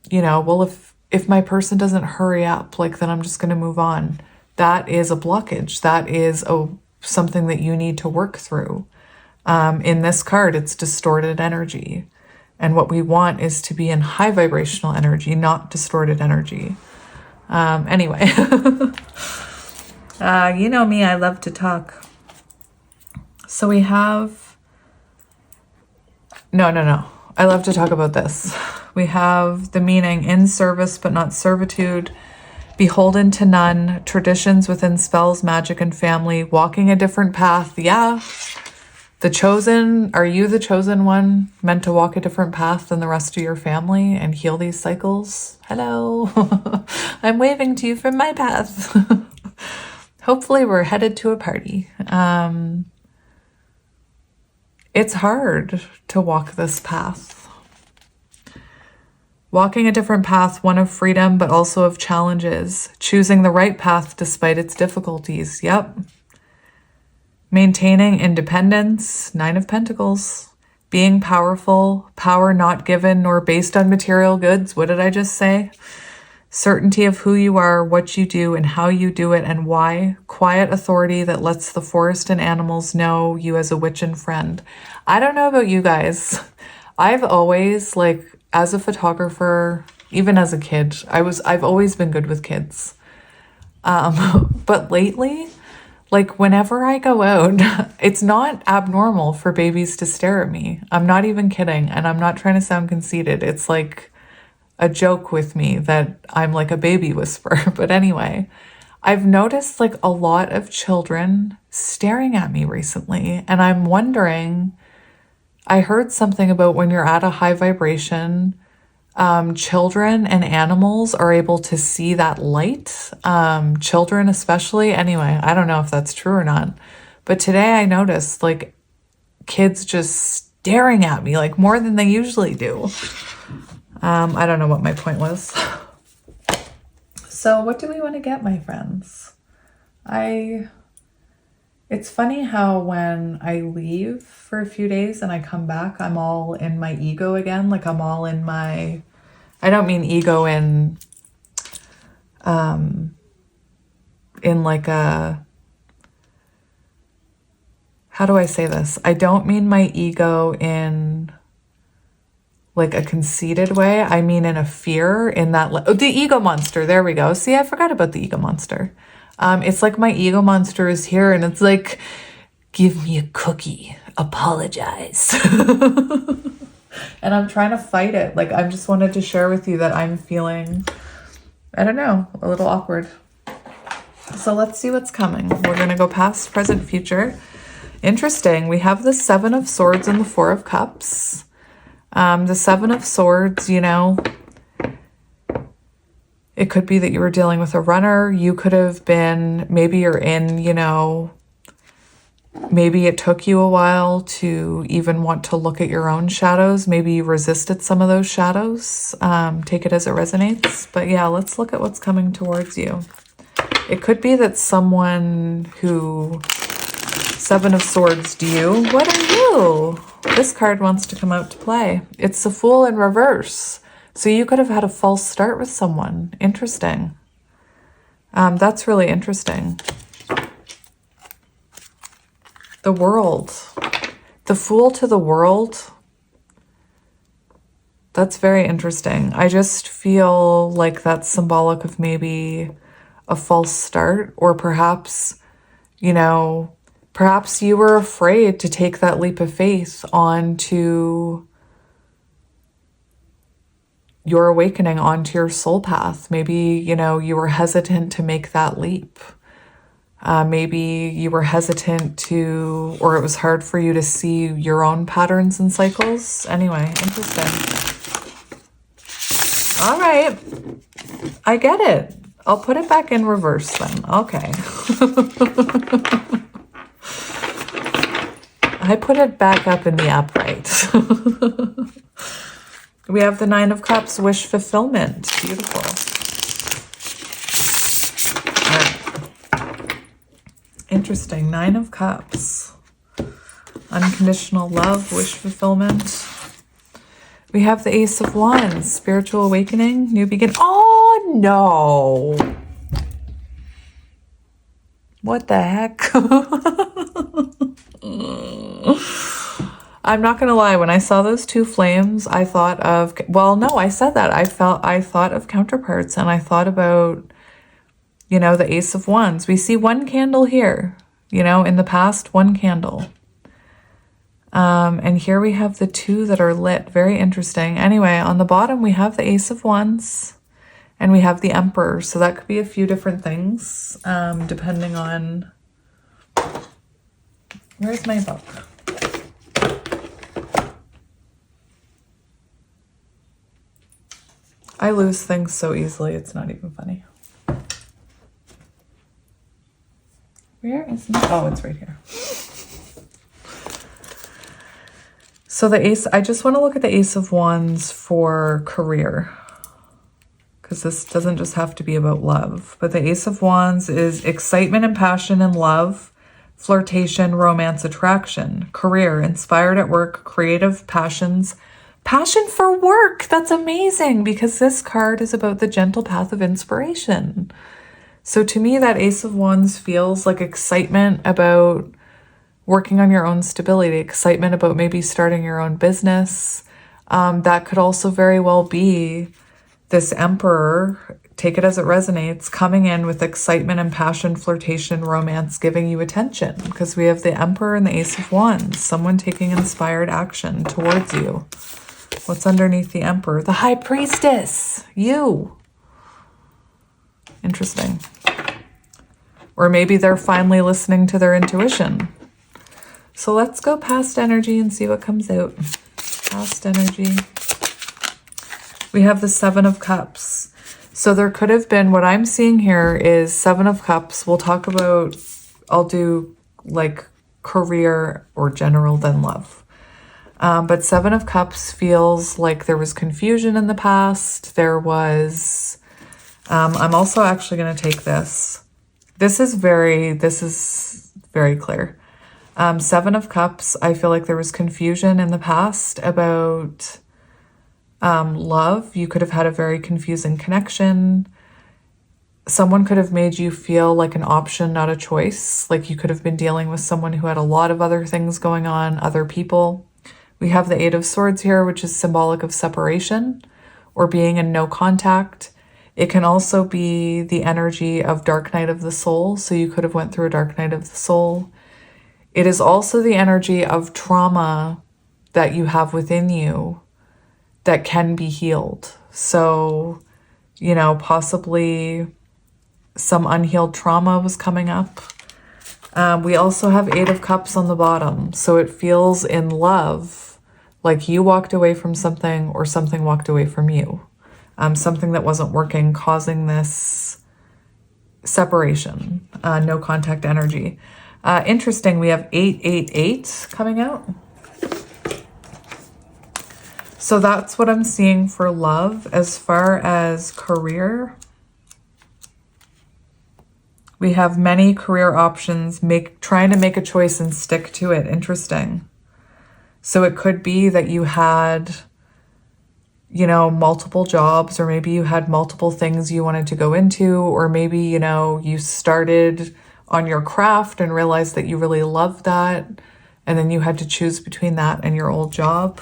you know, well, if my person doesn't hurry up, like, then I'm just going to move on. that is a blockage. That is something that you need to work through. In this card, it's distorted energy. And what we want is to be in high vibrational energy, not distorted energy. Anyway, you know me, I love to talk. So we have, no. I love to talk about this. We have the meaning in service, but not servitude, beholden to none, traditions within spells, magic, and family, walking a different path. Yeah. The chosen, are you the chosen one meant to walk a different path than the rest of your family and heal these cycles? Hello. I'm waving to you from my path. Hopefully we're headed to a party. It's hard to walk this path. Walking a different path, one of freedom, but also of challenges. Choosing the right path despite its difficulties. Yep. Maintaining independence, 9 of Pentacles. Being powerful, power not given nor based on material goods. What did I just say? Certainty of who you are, what you do, and how you do it, and why. Quiet authority that lets the forest and animals know you as a witch and friend. I don't know about you guys. I've always, like, as a photographer, even as a kid, I've always been good with kids. But lately, like, whenever I go out, it's not abnormal for babies to stare at me. I'm not even kidding, and I'm not trying to sound conceited. It's like a joke with me that I'm like a baby whisperer. But anyway, I've noticed like a lot of children staring at me recently, and I'm wondering, I heard something about when you're at a high vibration, children and animals are able to see that light, children especially. Anyway, I don't know if that's true or not, but today I noticed like kids just staring at me like more than they usually do. I don't know what my point was. So what do we want to get, my friends? It's funny how when I leave for a few days and I come back, I'm all in my ego again. Like I'm all in my, I don't mean ego in like a, how do I say this? I don't mean my ego in like a conceited way. I mean in a fear, in that, the ego monster, there we go. See, I forgot about the ego monster. It's like my ego monster is here and it's like, give me a cookie, apologize. And I'm trying to fight it. Like, I just wanted to share with you that I'm feeling, I don't know, a little awkward. So let's see what's coming. We're going to go past, present, future. Interesting. We have the 7 of Swords and the 4 of Cups. The 7 of Swords, you know, it could be that you were dealing with a runner. You could have been, maybe you're in, you know, maybe it took you a while to even want to look at your own shadows. Maybe you resisted some of those shadows. Take it as it resonates. But yeah, let's look at what's coming towards you. It could be that someone who, 7 of Swords, do you? What are you? This card wants to come out to play. It's the Fool in reverse. So you could have had a false start with someone. Interesting. That's really interesting. The World. The Fool to the World. That's very interesting. I just feel like that's symbolic of maybe a false start, or perhaps, you know, perhaps you were afraid to take that leap of faith onto your awakening, onto your soul path. Maybe, you know, you were hesitant to make that leap. Maybe you were hesitant to, or it was hard for you to see your own patterns and cycles. Anyway, interesting. All right. I get it. I'll put it back in reverse then. Okay. I put it back up in the upright. We have the 9 of Cups, wish fulfillment. Beautiful. All right. Interesting. 9 of Cups. Unconditional love, wish fulfillment. We have the Ace of Wands, spiritual awakening, new beginning. Oh, no. What the heck? I'm not gonna lie, when I saw those two flames, I thought of, well, no, I said that. I thought of counterparts, and I thought about, you know, the Ace of Wands. We see one candle here, you know, in the past, one candle. And here we have the two that are lit. Very interesting. Anyway, on the bottom, we have the Ace of Wands and we have the Emperor. So that could be a few different things, depending on, where's my book? I lose things so easily, it's not even funny. Where is my, oh, it's right here. So the Ace, I just want to look at the Ace of Wands for career, because this doesn't just have to be about love. But the Ace of Wands is excitement and passion in love, flirtation, romance, attraction, career, inspired at work, creative passions, passion for work. That's amazing, because this card is about the gentle path of inspiration. So to me, that Ace of Wands feels like excitement about working on your own stability, excitement about maybe starting your own business. That could also very well be this Emperor, take it as it resonates, coming in with excitement and passion, flirtation, romance, giving you attention, because we have the Emperor and the Ace of Wands, someone taking inspired action towards you. What's underneath the Emperor? The High Priestess, you. Interesting. Or maybe they're finally listening to their intuition. So let's go past energy and see what comes out. Past energy. We have the Seven of Cups. So there could have been, what I'm seeing here is Seven of Cups. We'll talk about, I'll do like career or general, then love. But Seven of Cups feels like there was confusion in the past. There was, I'm also actually going to take this. This is very clear. Seven of Cups, I feel like there was confusion in the past about love. You could have had a very confusing connection. Someone could have made you feel like an option, not a choice. Like you could have been dealing with someone who had a lot of other things going on, other people. We have the Eight of Swords here, which is symbolic of separation or being in no contact. It can also be the energy of dark night of the soul. So you could have went through a dark night of the soul. It is also the energy of trauma that you have within you that can be healed. So, you know, possibly some unhealed trauma was coming up. We also have Eight of Cups on the bottom. So it feels in love like you walked away from something or something walked away from you. Something that wasn't working, causing this separation, no contact energy. Interesting, we have 888 coming out. So that's what I'm seeing for love. As far as career, we have many career options, trying to make a choice and stick to it. Interesting. So it could be that you had, you know, multiple jobs, or maybe you had multiple things you wanted to go into, or maybe, you know, you started on your craft and realized that you really loved that, and then you had to choose between that and your old job.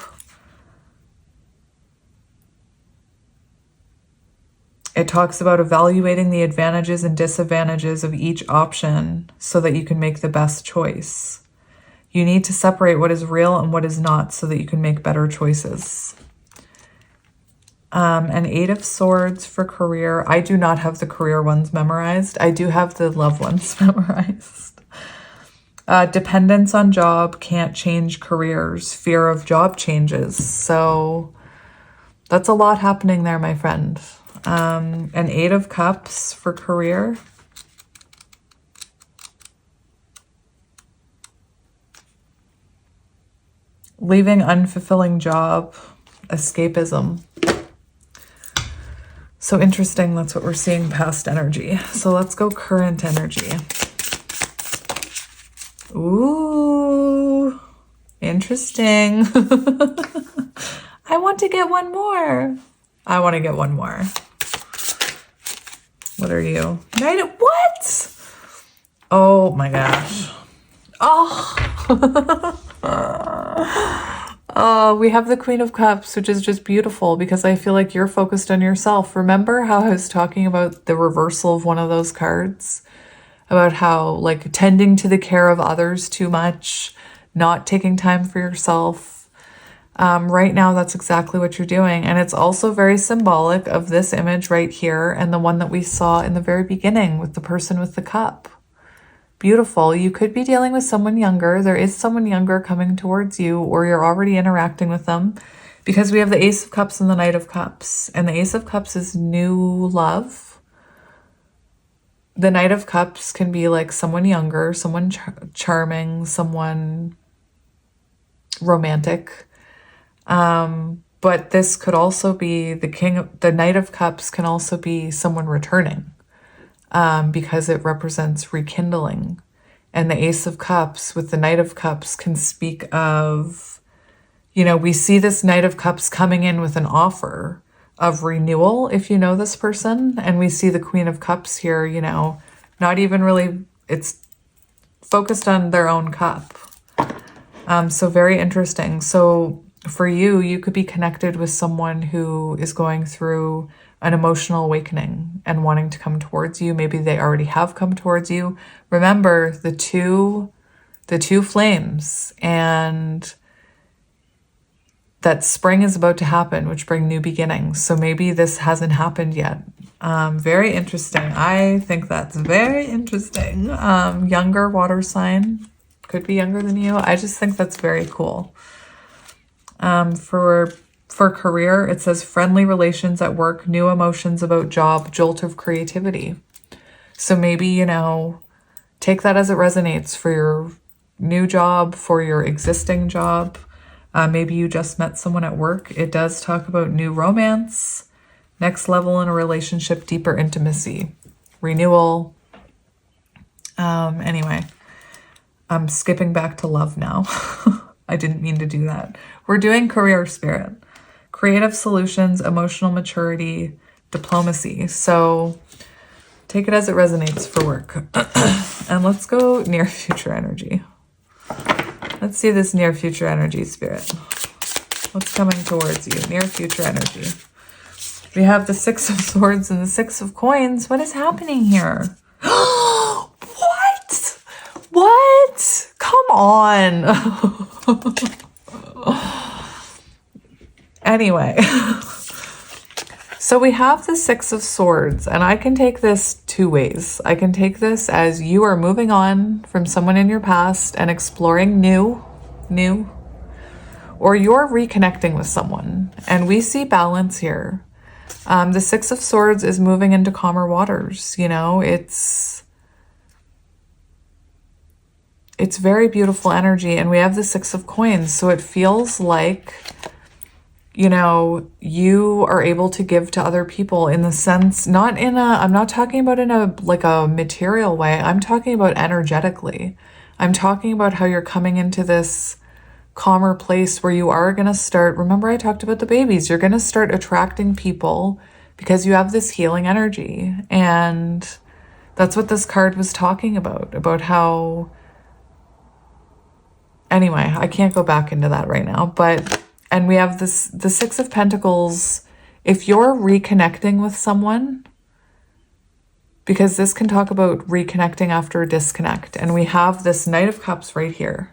It talks about evaluating the advantages and disadvantages of each option so that you can make the best choice. You need to separate what is real and what is not so that you can make better choices. An Eight of Swords for career. I do not have the career ones memorized. I do have the love ones memorized. Dependence on job, can't change careers, fear of job changes. So that's a lot happening there, my friend. An Eight of Cups for career. Leaving unfulfilling job, escapism. So interesting, that's what we're seeing past energy. So let's go current energy. Ooh, interesting. I want to get one more. I want to get one more. What are you? What? Oh my gosh. Oh. Oh, we have the Queen of Cups, which is just beautiful because I feel like you're focused on yourself. Remember how I was talking about the reversal of one of those cards? About how, like, tending to the care of others too much, not taking time for yourself. Right now, that's exactly what you're doing. And it's also very symbolic of this image right here and the one that we saw in the very beginning with the person with the cup. Beautiful. You could be dealing with someone younger. There is someone younger coming towards you, or you're already interacting with them, because we have the Ace of Cups and the Knight of Cups. And the Ace of Cups is new love. The Knight of Cups can be like someone younger, someone charming, someone romantic. But this could also be the Knight of Cups can also be someone returning. Because it represents rekindling. And the Ace of Cups with the Knight of Cups can speak of, you know, we see this Knight of Cups coming in with an offer of renewal, if you know this person. And we see the Queen of Cups here, you know, not even really, it's focused on their own cup. So very interesting. So for you, you could be connected with someone who is going through an emotional awakening and wanting to come towards you. Maybe they already have come towards you. Remember the two flames, and that spring is about to happen, which bring new beginnings. So maybe this hasn't happened yet. Very interesting. I think that's very interesting. Younger water sign, could be younger than you. I just think that's very cool. For career, it says friendly relations at work, new emotions about job, jolt of creativity. So maybe, you know, take that as it resonates for your new job, for your existing job. Maybe you just met someone at work. It does talk about new romance, next level in a relationship, deeper intimacy, renewal. Anyway, I'm skipping back to love now. I didn't mean to do that. We're doing career spirit. Creative solutions, emotional maturity, diplomacy. So take it as it resonates for work. And let's go near future energy. Let's see this near future energy, Spirit. What's coming towards you? Near future energy. We have the Six of Swords and the Six of Coins. What is happening here? What? What? Come on. Anyway, so we have the Six of Swords, and I can take this two ways. I can take this as you are moving on from someone in your past and exploring new, or you're reconnecting with someone, and we see balance here. The Six of Swords is moving into calmer waters. You know, it's very beautiful energy, and we have the Six of Coins, so it feels like, you know, you are able to give to other people in the sense, I'm not talking about in a material way. I'm talking about energetically. I'm talking about how you're coming into this calmer place where you are going to start, remember I talked about the babies, you're going to start attracting people because you have this healing energy. And that's what this card was talking about how, anyway, I can't go back into that right now, and we have the Six of Pentacles. If you're reconnecting with someone, because this can talk about reconnecting after a disconnect, and we have this Knight of Cups right here.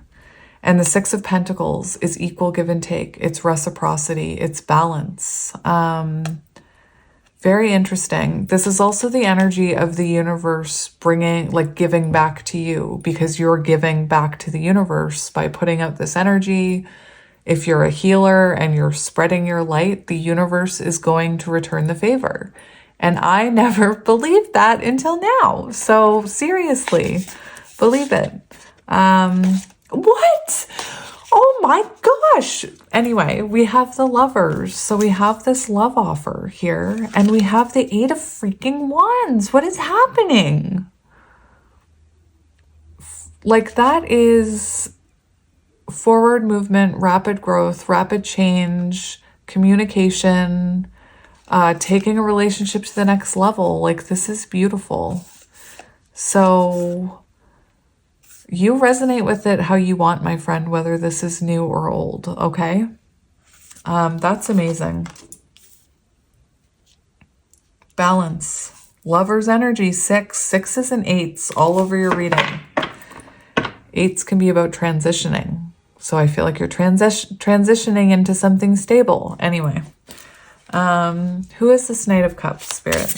And the Six of Pentacles is equal give and take. It's reciprocity. It's balance. Very interesting. This is also the energy of the universe giving back to you, because you're giving back to the universe by putting out this energy. If you're a healer and you're spreading your light, the universe is going to return the favor. And I never believed that until now. So seriously, believe it. What? Oh my gosh. Anyway, we have the Lovers. So we have this love offer here, and we have the Eight of freaking Wands. What is happening? Like, that is forward movement, rapid growth, rapid change, communication, taking a relationship to the next level. Like, this is beautiful. So you resonate with it how you want, my friend, whether this is new or old, okay? That's amazing. Balance. Lover's energy, 6. 6s and 8s all over your reading. 8s can be about transitioning. So I feel like you're transitioning into something stable. Anyway, who is this Knight of Cups, Spirit?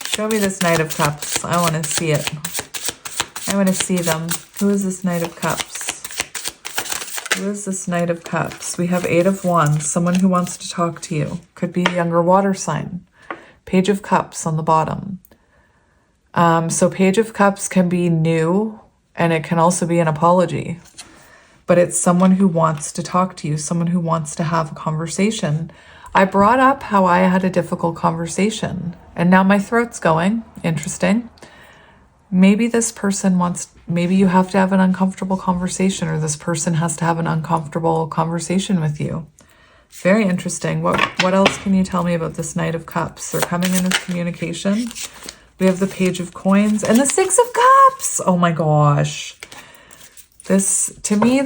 Show me this Knight of Cups. I want to see it. I want to see them. Who is this Knight of Cups? Who is this Knight of Cups? We have 8 of Wands, someone who wants to talk to you. Could be a younger water sign. Page of Cups on the bottom. So Page of Cups can be new, and it can also be an apology. But it's someone who wants to talk to you, someone who wants to have a conversation. I brought up how I had a difficult conversation, and now my throat's going. Interesting. Maybe this person wants, maybe you have to have an uncomfortable conversation, or this person has to have an uncomfortable conversation with you. Very interesting. What else can you tell me about this Knight of Cups? They're coming in with communication. We have the Page of Coins and the 6 of Cups. Oh my gosh. To me,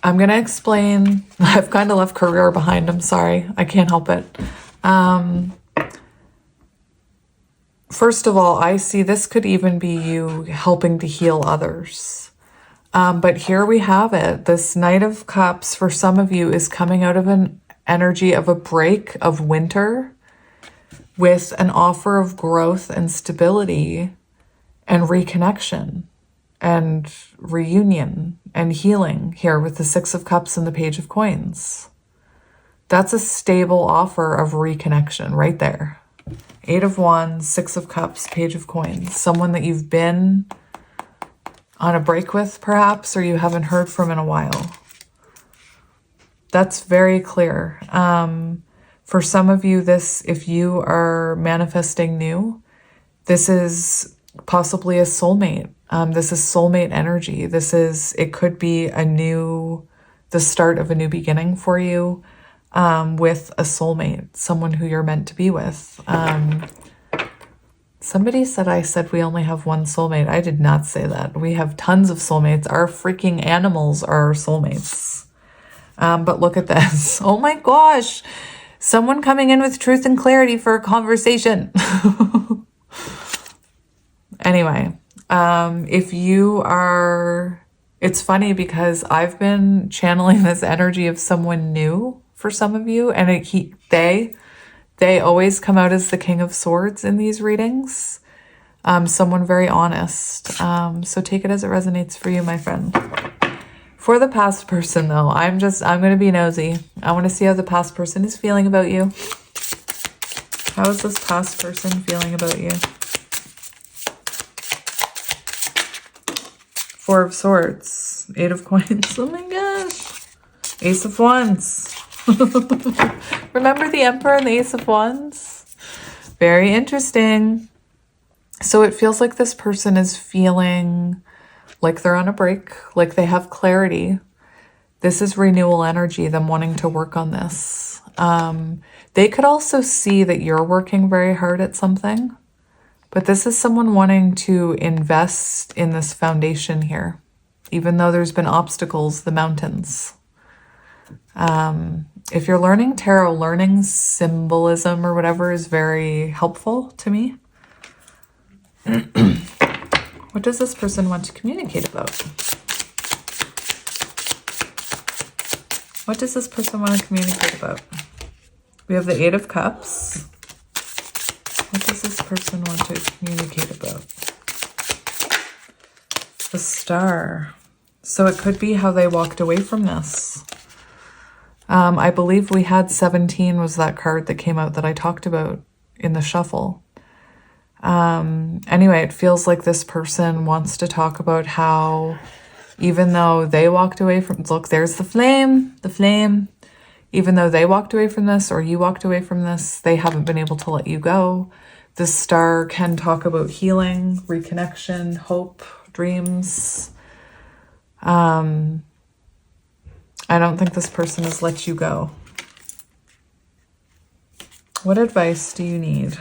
I'm going to explain. I've kind of left career behind. I'm sorry. I can't help it. First of all, I see this could even be you helping to heal others. But here we have it. This Knight of Cups, for some of you, is coming out of an energy of a break of winter with an offer of growth and stability and reconnection and reunion and healing here with the 6 of Cups and the Page of Coins. That's a stable offer of reconnection right there. 8 of Wands, 6 of Cups, Page of Coins. Someone that you've been on a break with, perhaps, or you haven't heard from in a while. That's very clear. For some of you, if you are manifesting new, this is possibly a soulmate. This is soulmate energy. It could be the start of a new beginning for you with a soulmate, someone who you're meant to be with. Somebody said I said we only have one soulmate. I did not say that. We have tons of soulmates. Our freaking animals are our soulmates. But look at this. Oh my gosh. Someone coming in with truth and clarity for a conversation. Anyway, if you are, it's funny because I've been channeling this energy of someone new for some of you, and they always come out as the King of Swords in these readings. Someone very honest. So take it as it resonates for you, my friend. For the past person, though, I'm going to be nosy. I want to see how the past person is feeling about you. How is this past person feeling about you? 4 of Swords, 8 of Coins. Oh my gosh. Ace of Wands. Remember the Emperor and the Ace of Wands? Very interesting. So it feels like this person is feeling like they're on a break, like they have clarity. This is renewal energy, them wanting to work on this. They could also see that you're working very hard at something, but this is someone wanting to invest in this foundation here, even though there's been obstacles, the mountains. If you're learning tarot, learning symbolism or whatever is very helpful to me. What does this person want to communicate about? What does this person want to communicate about? We have the 8 of Cups. What does this person want to communicate about? The Star. So it could be how they walked away from this. I believe we had 17 was that card that came out that I talked about in the shuffle. Anyway, it feels like this person wants to talk about how even though they walked away from, look, there's the flame, even though they walked away from this or you walked away from this, they haven't been able to let you go. The Star can talk about healing, reconnection, hope, dreams. I don't think this person has let you go. What advice do you need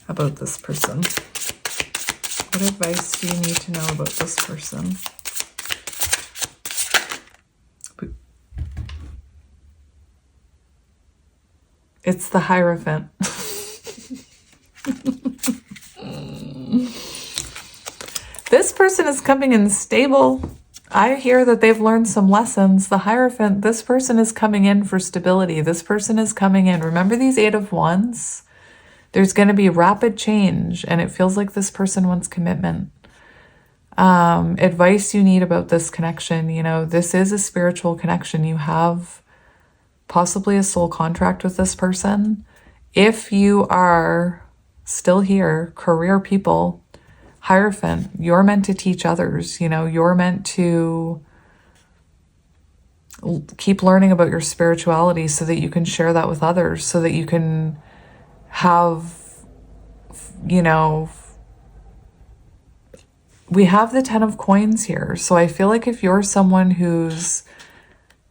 about this person? What advice do you need to know about this person? It's the Hierophant. This person is coming in stable. I hear that they've learned some lessons. The Hierophant, this person is coming in for stability. This person is coming in. Remember these 8 of Wands? There's going to be rapid change, and it feels like this person wants commitment. Advice you need about this connection. You know, this is a spiritual connection. You have possibly a soul contract with this person. If you are still here, career people, Hierophant, you're meant to teach others. You know, you're meant to keep learning about your spirituality so that you can share that with others, so that you can have, you know, we have the 10 of Coins here. So I feel like if you're someone who's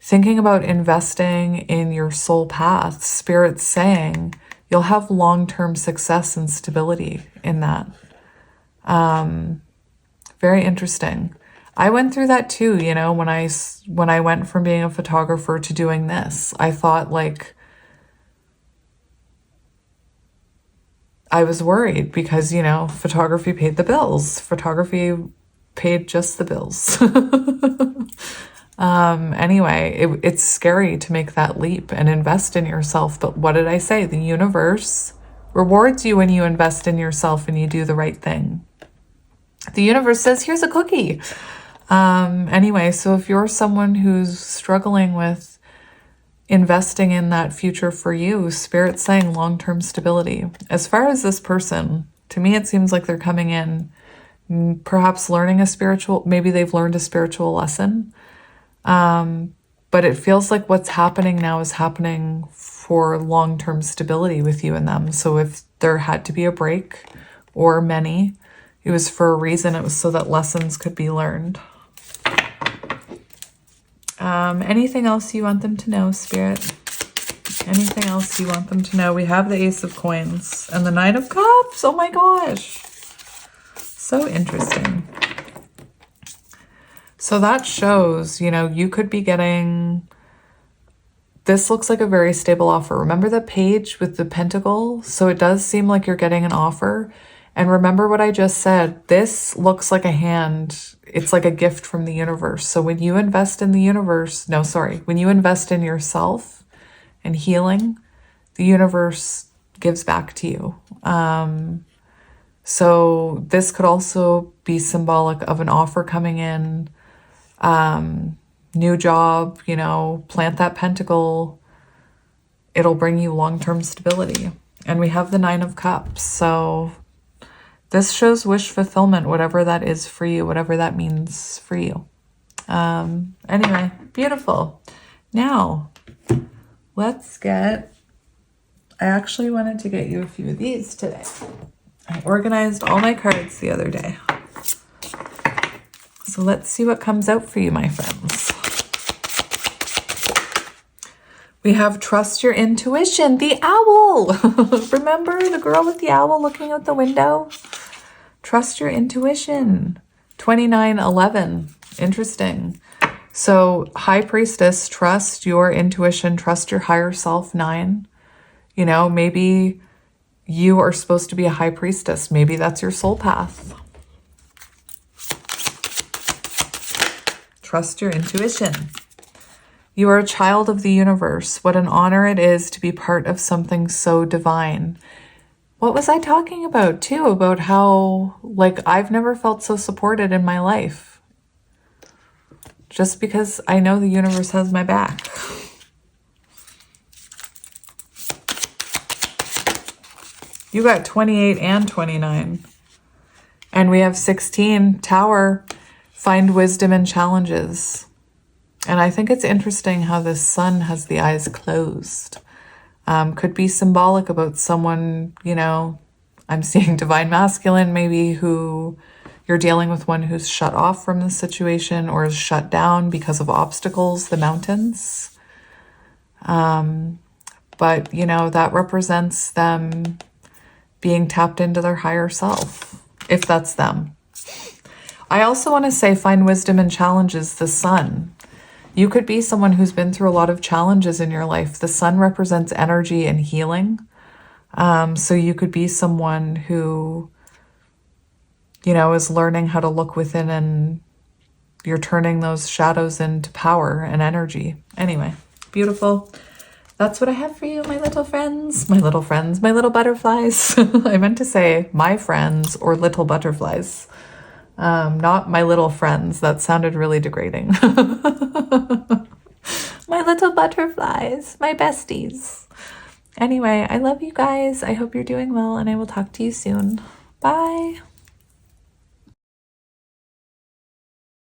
thinking about investing in your soul path, Spirit's saying you'll have long-term success and stability in that. Very interesting. I went through that too, you know, when I went from being a photographer to doing this. I thought, like, I was worried because, you know, photography paid the bills. Photography paid just the bills. Anyway, it's scary to make that leap and invest in yourself. But what did I say? The universe rewards you when you invest in yourself and you do the right thing. The universe says, here's a cookie. Anyway, so if you're someone who's struggling with investing in that future for you, Spirit's saying long-term stability. As far as this person, to me, it seems like they're coming in, perhaps learning a spiritual, maybe they've learned a spiritual lesson. But it feels like what's happening now is happening for long-term stability with you and them. So if there had to be a break or many, it was for a reason. It was so that lessons could be learned. Anything else you want them to know, Spirit? Anything else you want them to know? We have the Ace of Coins and the 9 of Cups. Oh my gosh. So interesting. So that shows, you know, you could be getting, this looks like a very stable offer. Remember the page with the pentacle? So it does seem like you're getting an offer. And remember what I just said, this looks like a hand. It's like a gift from the universe. So when you invest in the universe, when you invest in yourself and healing, the universe gives back to you. So this could also be symbolic of an offer coming in, new job, you know, plant that pentacle. It'll bring you long-term stability. And we have the 9 of Cups. So this shows wish fulfillment, whatever that is for you, whatever that means for you. Anyway, beautiful. Now, let's get, I actually wanted to get you a few of these today. I organized all my cards the other day. So let's see what comes out for you, my friends. We have Trust Your Intuition, the owl. Remember the girl with the owl looking out the window? Trust your intuition. 2911. Interesting. So High Priestess, trust your intuition, trust your higher self. 9. You know, maybe you are supposed to be a High Priestess. Maybe that's your soul path. Trust your intuition. You are a child of the universe. What an honor it is to be part of something so divine. What was I talking about too? About how, like, I've never felt so supported in my life. Just because I know the universe has my back. You got 28 and 29. And we have 16, Tower, find wisdom in challenges. And I think it's interesting how this sun has the eyes closed. Could be symbolic about someone, you know, I'm seeing divine masculine, maybe, who you're dealing with, one who's shut off from the situation or is shut down because of obstacles, the mountains. But, you know, that represents them being tapped into their higher self, if that's them. I also want to say find wisdom in challenges. The sun. You could be someone who's been through a lot of challenges in your life. The sun represents energy and healing. So you could be someone who, you know, is learning how to look within, and you're turning those shadows into power and energy. Anyway, beautiful. That's what I have for you, my little friends. My little friends, my little butterflies. I meant to say my friends or little butterflies. Not my little friends. That sounded really degrading. My little butterflies, my besties. Anyway, I love you guys. I hope you're doing well, and I will talk to you soon. Bye.